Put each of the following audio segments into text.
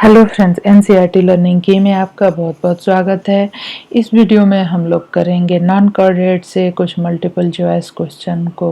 Hello friends, NCERT learning की में आपका बहुत बहुत स्वागत है। इस वीडियो में हम लोग करेंगे नॉन कोऑर्डिनेट से कुछ मल्टीपल चॉइस क्वेश्चन को।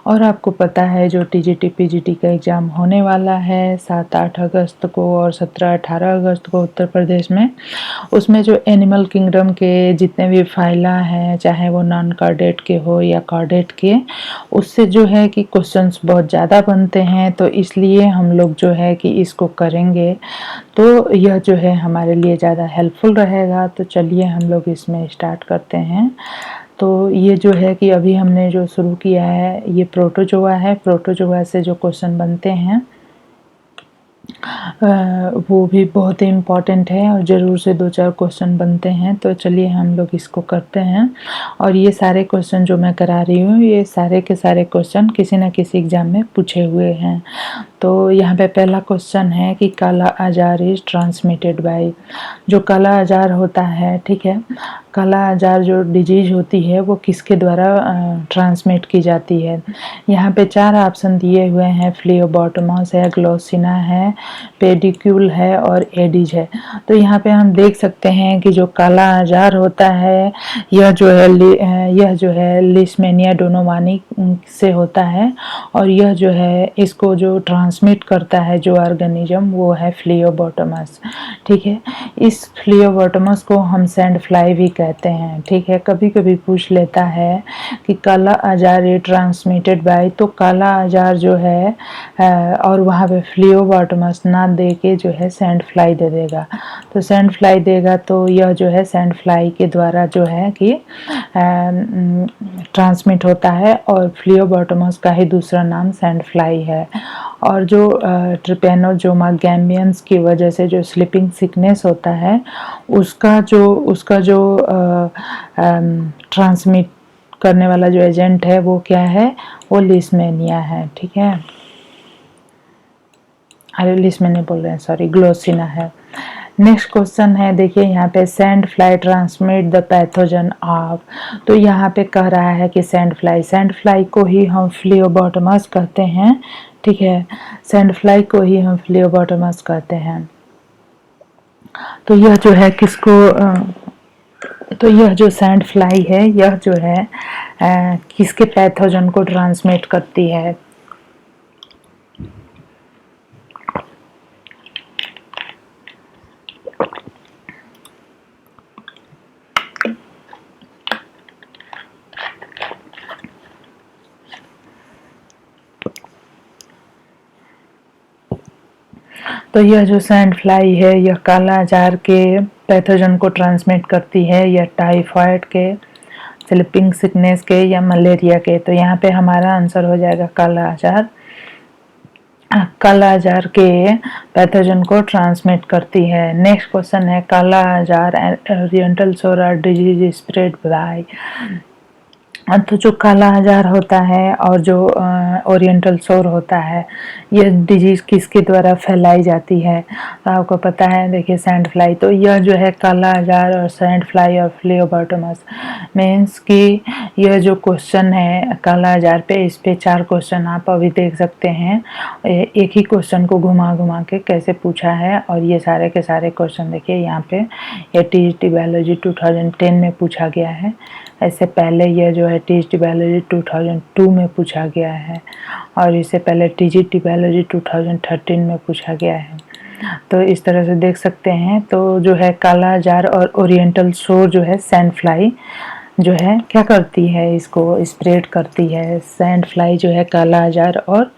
और आपको पता है जो टीजीटी पीजीटी का एग्ज़ाम होने वाला है 7-8 अगस्त को और 17-18 अगस्त को उत्तर प्रदेश में, उसमें जो एनिमल किंगडम के जितने भी फाइला हैं, चाहे वो नॉन कोऑर्डिनेट के हो या कोऑर्डिनेट के, उससे जो है कि क्वेश्चंस बहुत ज़्यादा बनते हैं। तो इसलिए हम लोग जो है कि इसको करेंगे, तो यह जो है हमारे लिए ज़्यादा हेल्पफुल रहेगा। तो चलिए हम लोग इसमें स्टार्ट करते हैं। तो ये जो है कि अभी हमने जो शुरू किया है ये प्रोटोजोआ है। प्रोटोजोआ से जो क्वेश्चन बनते हैं वो भी बहुत ही इम्पॉर्टेंट है और ज़रूर से 2-4 क्वेश्चन बनते हैं। तो चलिए हम लोग इसको करते हैं। और ये सारे क्वेश्चन जो मैं करा रही हूँ, ये सारे के सारे क्वेश्चन किसी न किसी एग्ज़ाम में पूछे हुए हैं। तो यहाँ पे पहला क्वेश्चन है कि काला आजार इज़ ट्रांसमिटेड बाय। जो काला आजार होता है, ठीक है, काला आजार जो डिजीज होती है वो किसके द्वारा ट्रांसमिट की जाती है। यहाँ पे 4 ऑप्शन दिए हुए हैं, फ्लियोबोटोमस है, ग्लोसिना है, पेडिक्यूल है और एडिज है। तो यहाँ पे हम देख सकते हैं कि जो काला आजार होता है यह जो है लिस्मेनिया डोनोवानी से होता है। और यह जो है इसको जो ट्रांसमिट करता है जो ऑर्गेनिज्म, वो है फ्लियोबोटोमस। ठीक है, इस फ्लियोबोटोमस को हम सैंड फ्लाई भी कहते हैं। ठीक है, कभी कभी पूछ लेता है कि काला आजार ये ट्रांसमिटेड बाय, तो काला आजार जो है और वहाँ पे फ्लियोबोटोमस ना दे के जो है सैंड फ्लाई दे देगा। तो सैंड फ्लाई देगा तो यह जो है सैंड फ्लाई के द्वारा जो है कि ट्रांसमिट होता है। और फ्लियोबोटोमस का ही दूसरा नाम सैंड फ्लाई है। और जो ट्रिपेनोजोमा गैम्बियंस की वजह से जो स्लीपिंग सिकनेस होता है, उसका जो ट्रांसमिट करने वाला जो एजेंट है वो क्या है, वो लिस्मेनिया है। ठीक है, अरे लिस्मेनिया बोल रहे हैं, सॉरी, ग्लोसिना है। नेक्स्ट क्वेश्चन है, देखिए यहाँ पे sand fly transmit the pathogen of. तो यहाँ पे कह रहा है कि सैंड फ्लाई को ही हम फ्लियोबोटोमस कहते हैं। ठीक है, सैंड फ्लाई को ही हम फ्लियोबोटोमस कहते हैं। तो यह जो है तो यह जो सैंड फ्लाई है यह जो है किसके पैथोजन को ट्रांसमिट करती है। तो यह जो सैंड फ्लाई है यह काला आजार के पैथोजन को ट्रांसमिट करती है, या टाइफाइड के, स्लीपिंग सिकनेस के, या मलेरिया के। तो यहाँ पे हमारा आंसर हो जाएगा काला आजार। काला आजार के पैथोजन को ट्रांसमिट करती है। नेक्स्ट क्वेश्चन है, काला आजार ओरिएंटल सोर डिजीज स्प्रेड बाय। तो जो काला आजार होता है और जो ओरिएंटल सोर होता है, यह डिजीज किसके द्वारा फैलाई जाती है। तो आपको पता है, देखिए सैंड फ्लाई। तो यह जो है काला आजार और सैंड फ्लाई और फ्लियोबोटोमस मीन्स कि यह जो क्वेश्चन है काला आजार पे, इस पे 4 क्वेश्चन आप अभी देख सकते हैं। एक ही क्वेश्चन को घुमा घुमा के कैसे पूछा है। और ये सारे के सारे क्वेश्चन देखिए यहाँ पे, ये टीजीटी बायोलॉजी 2010 में पूछा गया है। ऐसे पहले यह जो है टीजीटी बायोलॉजी 2002 में पूछा गया है। और इससे पहले टीजीटी बायोलॉजी 2013 में पूछा गया है। तो इस तरह से देख सकते हैं। तो जो है काला आजार और ओरिएंटल सोर जो है सैंड फ्लाई जो है क्या करती है, इसको स्प्रेड करती है। सैंड फ्लाई जो है काला आजार और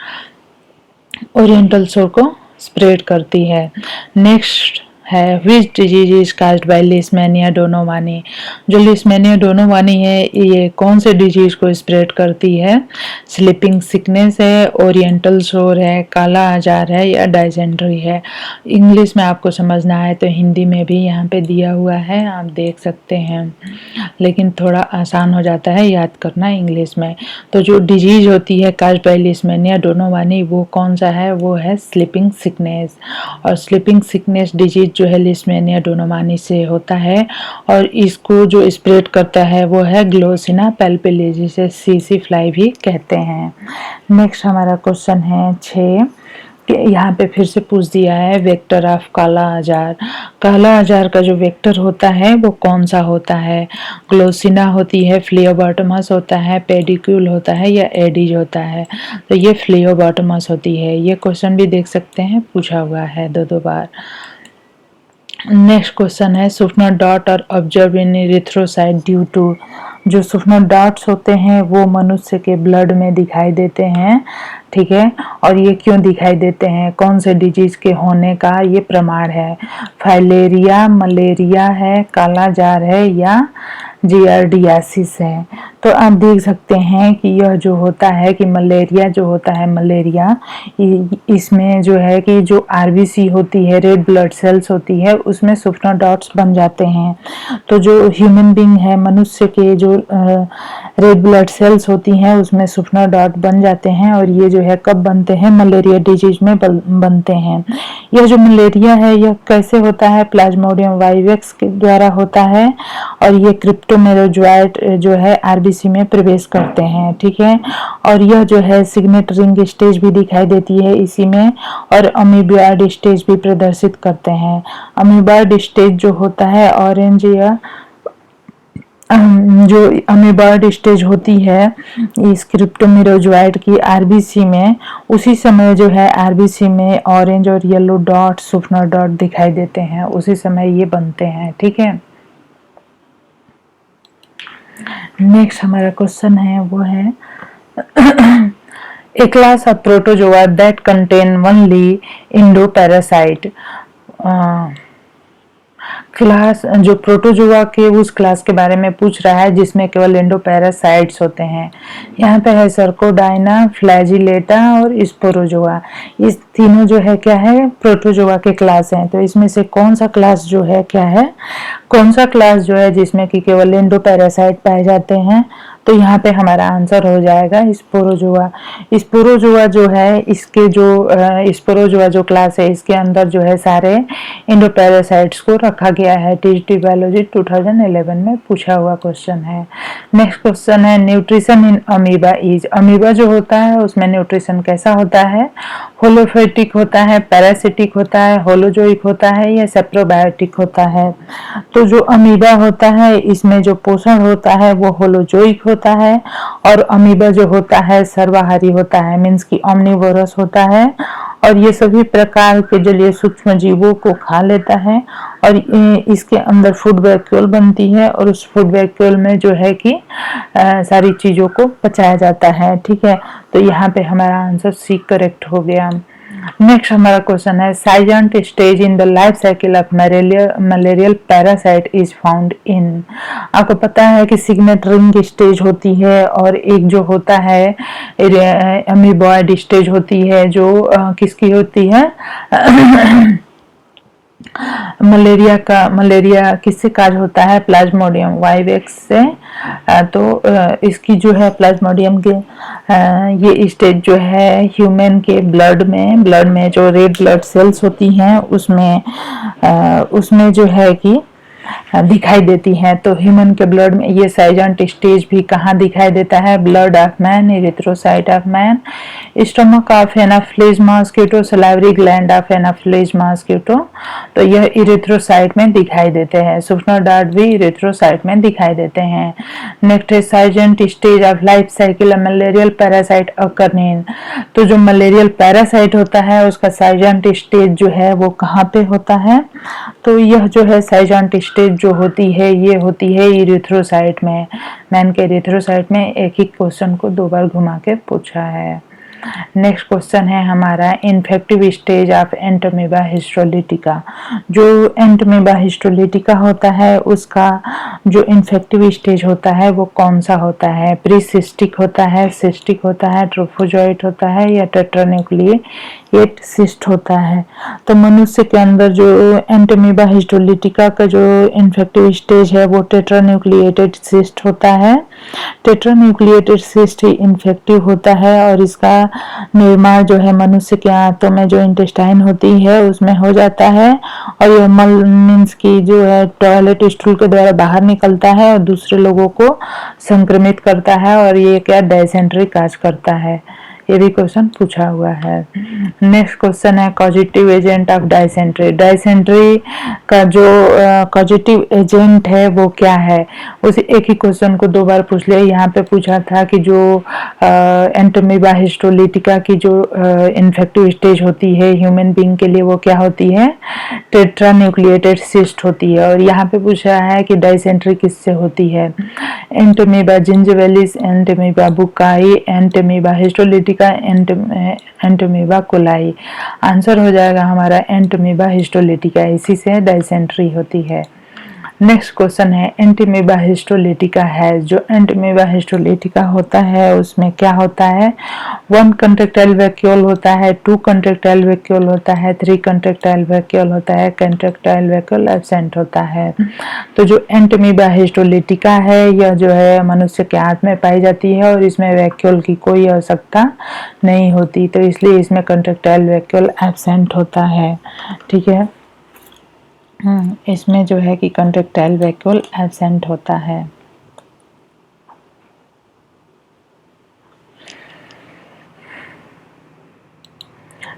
ओरिएंटल सोर को स्प्रेड करती है। नेक्स्ट है, which disease is caused by leishmania donovani. जो लिस्मेनिया डोनोवानी है ये कौन से डिजीज को स्प्रेड करती है। स्लीपिंग सिकनेस है, ओरिएंटल सोर है, काला आजार है, या डायसेंट्री है। इंग्लिश में आपको समझना है तो हिंदी में भी यहाँ पे दिया हुआ है, आप देख सकते हैं। लेकिन थोड़ा आसान हो जाता है याद करना इंग्लिश में। तो जो डिजीज होती है काज्ड बाय लिस्मेनिया डोनोवानी, वो कौन सा है, वो है स्लीपिंग सिकनेस। और स्लीपिंग सिकनेस डिजीज जो है लिस्मेनिया डोनोवानी से होता है। और इसको जो स्प्रेड करता है वो है ग्लोसिना पैल्पिली, जिसे सीसी फ्लाई भी कहते हैं। नेक्स्ट हमारा क्वेश्चन है 6 यहाँ पे फिर से पूछ दिया है वेक्टर ऑफ काला आजार। काला आजार का जो वेक्टर होता है वो कौन सा होता है? ग्लोसिना होती है, फ्लियोबॉटमस होता है, पेडिक्यूल होता है या एडिज होता है? तो ये फ्लियोबॉटमस होती है। ये क्वेश्चन भी देख सकते हैं, पूछा हुआ है 2 बार। नेक्स्ट क्वेश्चन है Schuffner dot are observe in erythrocyte due to. जो सुफना डॉट्स होते हैं वो मनुष्य के ब्लड में दिखाई देते हैं, ठीक है। और ये क्यों दिखाई देते हैं, कौन से डिजीज के होने का ये प्रमाण है? फाइलेरिया, मलेरिया है, कालाजार है या जियार्डियासिस है? तो आप देख सकते हैं कि यह जो होता है कि मलेरिया जो होता है, मलेरिया इसमें जो है कि जो आरबीसी होती है, रेड ब्लड सेल्स होती है, उसमें सुफना डॉट्स बन जाते हैं। तो जो ह्यूमन बीइंग है, मनुष्य के जो रेड ब्लड सेल्स होती हैं उसमें सुफना डॉट बन जाते हैं। और ये जो है कब बनते हैं? मलेरिया डिजीज में बनते हैं। यह जो मलेरिया है यह कैसे होता है? प्लाज्मोडियम वाइवेक्स के द्वारा होता है और ये क्रिप्टोमेरोजोइट जो है आरबीसी में प्रवेश करते हैं, ठीक है। और यह जो है सिग्नेट रिंग स्टेज भी दिखाई देती है इसी में, और अमीबॉयड स्टेज भी प्रदर्शित करते हैं। अमीबॉयड स्टेज जो होता है ऑरेंज या जो अमीबॉयड स्टेज होती है इस क्रिप्टोमेरोजोइट की आरबीसी में, उसी समय जो है आरबीसी में ऑरेंज और येलो डॉट, सुफना डॉट दिखाई देते हैं, उसी समय ये बनते हैं, ठीक है। नेक्स्ट हमारा क्वेश्चन है वो है a class of protozoa that contain only endoparasite. Class जो प्रोटोजोआ के उस क्लास के बारे में पूछ रहा है जिसमें केवल एंडोपैरासाइट्स होते हैं। यहाँ पे है सर्कोडाइना, फ्लैजिलेटा और स्पोरोजोआ। इस तीनों जो है क्या है? प्रोटोजोआ के क्लास हैं। तो इसमें से कौन सा क्लास जो है क्या है? कौन सा क्लास जो है जिसमें कि केवल एंडोपैरासाइट पाए जाते हैं? तो यहाँ पे हमारा आंसर हो जाएगा स्पोरोजोआ। स्पोरोजोआ जो है इसके जो स्पोरोजोआ जो क्लास है इसके अंदर जो है सारे एंडोपैरासाइट्स को रखा गया है। टीजीटी बायोलॉजी 2011 में पूछा हुआ क्वेश्चन है। नेक्स्ट क्वेश्चन है nutrition in amoeba is. Amoeba जो होता है उसमें न्यूट्रिशन कैसा होता है? होलोफेटिक होता है, पैरासिटिक होता है, होलोजोइक होता है या सेप्रोबायोटिक होता है? तो जो अमीबा होता है इसमें जो पोषण होता है वो होलोजोइक होता है, और अमीबा जो होता है सर्वाहारी होता है, मीन्स की ओमनिवोरस होता है, और ये सभी प्रकार के जलीय सूक्ष्म जीवों को खा लेता है। और इसके अंदर फूड वैक्यूल बनती है और उस फूड वैक्यूल में जो है कि सारी चीजों को पचाया जाता है, ठीक है। तो यहाँ पे हमारा आंसर सी करेक्ट हो गया। नेक्स्ट हमारा क्वेश्चन है silent stage in the life cycle of malarial parasite is found in. आपको पता है कि सिग्नेट रिंग स्टेज होती है और एक जो होता है अमीबॉयड स्टेज होती है जो किसकी होती है? मलेरिया किससे काज होता है? प्लाज्मोडियम वाइवेक्स से। तो इसकी जो है प्लाज्मोडियम के ये स्टेज जो है ह्यूमन के ब्लड में जो रेड ब्लड सेल्स होती हैं उसमें जो है कि दिखाई देती हैं। तो ह्यूमन के ब्लड में ये साइलेंट स्टेज भी कहाँ दिखाई देता है? Blood of man, erythrocyte of man, stomach of Anopheles mosquito, salivary gland of Anopheles mosquito. तो यह इरिथ्रोसाइट में दिखाई देते हैं। सुफना डॉट भी इरिथ्रोसाइट में दिखाई देते हैं। नेक्स्ट है silent stage of life cycle malarial parasite अकरनीन। तो जो मलेरियल पैरासाइट होता है उसका साइलेंट स्टेज जो है वो कहाँ पे होता है? तो यह जो है साइलेंट स्टेज जो होती है ये होती है इरिथ्रोसाइट में। मैन के इरिथ्रोसाइट में एक ही क्वेश्चन को 2 बार घुमा के पूछा है। नेक्स्ट क्वेश्चन है हमारा infective stage of Entamoeba histolytica. जो एंटोमीबा हिस्टोलिटिका होता है उसका जो इन्फेक्टिव स्टेज होता है वो कौन सा होता है? प्रीसिस्टिक होता है, सिस्टिक होता है, ट्रोफोजोइट होता है या टेट्रान्यूक्लिएट सिस्ट होता है? तो मनुष्य के अंदर जो एंटोमीबा हिस्टोलिटिका का जो इन्फेक्टिव स्टेज है वो टेट्रान्यूक्लिएटेड सिस्ट होता है। टेट्रान्यूक्लिएटेड सिस्ट ही इन्फेक्टिव होता है और इसका निर्माण जो है मनुष्य के आंतों में जो इंटेस्टाइन होती है उसमें हो जाता है, और यह मल मीन्स की जो है टॉयलेट स्टूल के द्वारा बाहर निकलता है और दूसरे लोगों को संक्रमित करता है, और ये क्या डायसेंट्री काज करता है। ये भी क्वेश्चन पूछा हुआ है। नेक्स्ट क्वेश्चन है causative agent of dysentery. Dysentery का जो कॉजिटिव एजेंट है वो क्या है, उस एक ही क्वेश्चन को 2 बार पूछ लिया। यहाँ पे पूछा था कि जो एंटोमीबा हिस्टोलिटिका की जो इन्फेक्टिव स्टेज होती है ह्यूमन बीइंग के लिए वो क्या होती है, टेट्रा न्यूक्लिएटेड सिस्ट होती है। और यहाँ पे पूछा है कि डाइसेंट्री किससे होती है, entamoeba gingivalis, entamoeba buccalis, entamoeba histolytica, entamoeba coli. Answer हो जाएगा हमारा एंटोमीबा हिस्टोलिटिका, इसी से डाइसेंट्री होती है। नेक्स्ट क्वेश्चन है एंटीमीबा हिस्टोलिटिका है। जो एंटीमीबा हिस्टोलिटिका होता है उसमें क्या होता है, 1 कंट्रेक्टाइल वैक्यूल होता है, 2 कंट्रेक्टाइल वैक्यूल होता है, 3 कंट्रेक्टाइल वैक्यूल होता है, कंट्रेक्टाइल वैक्यूल एब्सेंट होता है। तो जो एंटीमीबा हिस्टोलिटिका है यह जो है मनुष्य के हाथ में पाई जाती है और इसमें वैक्यूल की कोई आवश्यकता नहीं होती, तो इसलिए इसमें कंट्रेक्टाइल वैक्यूल एब्सेंट होता है। ठीक है, इसमें जो है कि कंट्रेक्टाइल वैक्यूल एब्सेंट होता है।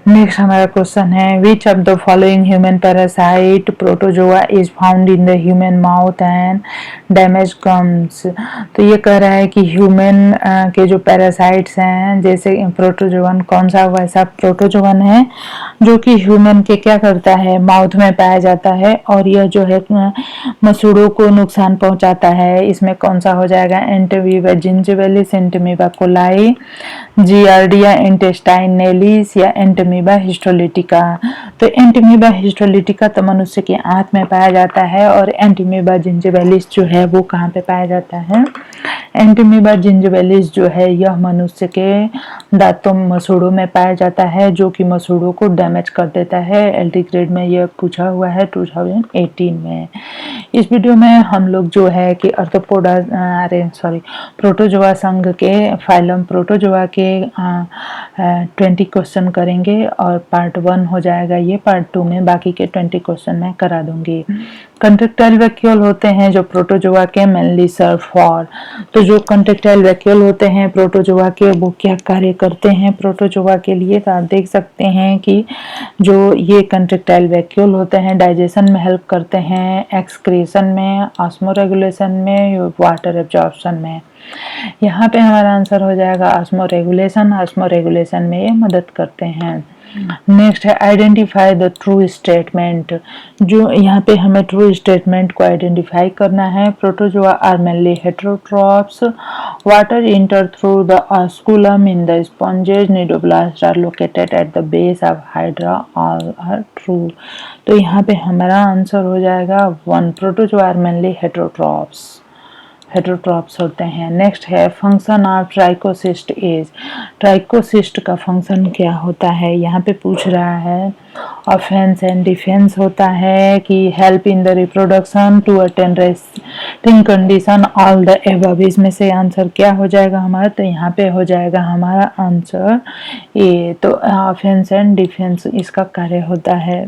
नेक्स्ट हमारा क्वेश्चन है which of the following human parasite protozoa is found in the human mouth and damage gums. तो ये कह रहा है कि ह्यूमन के जो पैरासाइट्स हैं जैसे प्रोटोजोवन, कौन सा वैसा प्रोटोजोवन है जो कि ह्यूमन के क्या करता है, माउथ में पाया जाता है और यह जो है मसूड़ों को नुकसान पहुंचाता है। इसमें कौन सा हो जाएगा, Entamoeba gingivalis, Entamoeba coli, giardia इंटेस्टाइनेलिस या एंटोमीबा हिस्टोलिटिका। तो एंटोमीबा हिस्टोलिटिका तो मनुष्य के आंत में पाया जाता है और एंटोमीबा जिंजिविलिस जो है वो कहाँ पे पाया जाता है, एंटोमीबा जिंजिविलिस जो है यह मनुष्य के दांतों मसूड़ों में पाया जाता है जो कि मसूड़ों को डैमेज कर देता है। एलटी ग्रेड में यह पूछा हुआ है 2018 में। इस वीडियो में हम लोग जो है कि प्रोटोजोआ संघ के फाइलम प्रोटोजोआ के 20 क्वेश्चन करेंगे और पार्ट 1 हो जाएगा ये, पार्ट 2 में बाकी के 20 क्वेश्चन मैं करा दूंगी। कंट्रेक्टाइल वैक्यूल होते हैं जो प्रोटोजोआ के मेनली सर्व फॉर। तो जो कंट्रेक्टाइल वैक्यूल होते हैं प्रोटोजोआ के वो क्या कार्य करते हैं प्रोटोजोआ के लिए, तो आप देख सकते हैं कि जो ये कंट्रेक्टाइल वैक्यूल होते हैं डाइजेशन में हेल्प करते हैं, एक्सक्रीशन में, ऑस्मोरेगुलेशन में, वाटर एब्जॉर्प्शन में। यहाँ पे हमारा आंसर हो जाएगा ऑस्मोरेगुलेशन। ऑस्मोरेगुलेशन में ये मदद करते हैं। नेक्स्ट है आइडेंटिफाई द ट्रू स्टेटमेंट। जो यहाँ पे हमें ट्रू स्टेटमेंट को आइडेंटिफाई करना है। Protozoa are mainly heterotrophs, water enter through the osculum in the sponges, cnidoblast are located at the base of hydra, all are true. तो यहाँ पे हमारा आंसर हो जाएगा 1, प्रोटोजोआ आर मेनली हेटेरोट्रॉप्स होते हैं। नेक्स्ट है function of trichocyst is. Trichocyst का फंक्शन क्या होता है, यहाँ पे पूछ रहा है। ऑफेंस एंड डिफेंस होता है कि help in the reproduction, to attain resting condition, all the above. इसमें से आंसर क्या हो जाएगा हमारा, तो यहाँ पे हो जाएगा हमारा आंसर ए। तो ऑफेंस एंड डिफेंस इसका कार्य होता है।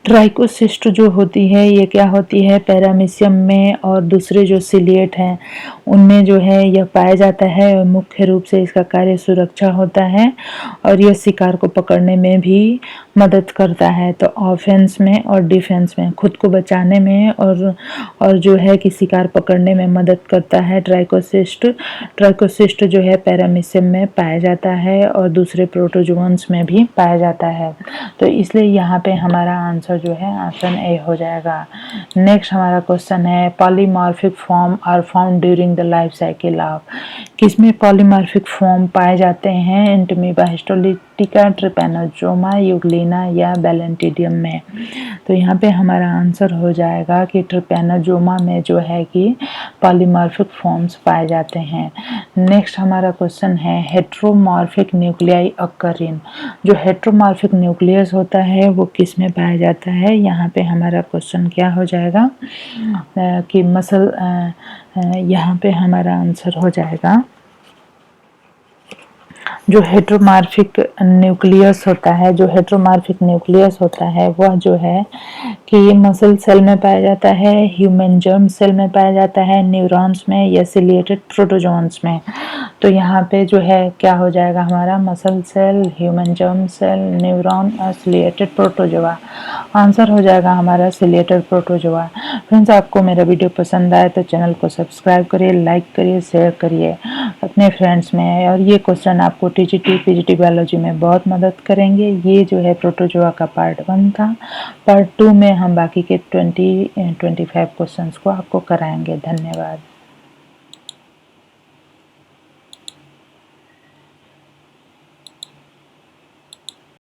ट्राइकोसिस्ट जो होती है ये क्या होती है, पैरामीशियम में और दूसरे जो सिलिएट हैं उनमें जो है यह पाया जाता है और मुख्य रूप से इसका कार्य सुरक्षा होता है और यह शिकार को पकड़ने में भी मदद करता है। तो ऑफेंस में और डिफेंस में, खुद को बचाने में और जो है कि शिकार पकड़ने में मदद करता है ट्राइकोसिस्ट। ट्राइकोसिस्ट जो है पैरामीशियम में पाया जाता है और दूसरे प्रोटोजोअन्स में भी पाया जाता है। तो इसलिए यहाँ पे हमारा आंसर जो है ऑप्शन ए हो जाएगा। नेक्स्ट हमारा क्वेश्चन है polymorphic form are found during the life cycle of. किसमें पॉलीमॉर्फिक फॉर्म पाए जाते हैं, एंटोमीबा हिस्टोलिटिका, ट्रिपैनोसोमा, यूग्लिना या बैलेंटिडियम में। तो यहाँ पे हमारा आंसर हो जाएगा कि ट्रिपैनोसोमा में जो है कि पॉलीमॉर्फिक फॉर्म्स पाए जाते हैं। नेक्स्ट हमारा क्वेश्चन है हेट्रोमॉर्फिक न्यूक्लियाई अकर इन। जो हेट्रोमॉर्फिक न्यूक्लियस होता है वो किस में पाया जाता है, यहाँ पे हमारा क्वेश्चन क्या हो जाएगा कि मसल, यहाँ पे हमारा आंसर हो जाएगा जो हेटेरोमॉर्फिक न्यूक्लियस होता है, जो हेटेरोमॉर्फिक न्यूक्लियस होता है वह जो है कि ये मसल सेल में पाया जाता है, ह्यूमन जर्म सेल में पाया जाता है, न्यूरॉन्स में या सिलिएटेड प्रोटोजोन्स में। तो यहाँ पे जो है क्या हो जाएगा हमारा muscle cell, human germ cell, neuron और सिलिएटेड प्रोटोजोआ। आंसर हो जाएगा हमारा सिलिएटेड प्रोटोजोआ। फ्रेंड्स, आपको मेरा वीडियो पसंद आए तो चैनल को सब्सक्राइब करिए, लाइक करिए, शेयर करिए अपने फ्रेंड्स में। और ये क्वेश्चन आपको टीजीटी पीजीटी बायोलॉजी में बहुत मदद करेंगे। ये जो है प्रोटोजोआ का पार्ट 1 था। पार्ट 2 में हम बाकी के 25 क्वेश्चंस को आपको कराएंगे। धन्यवाद।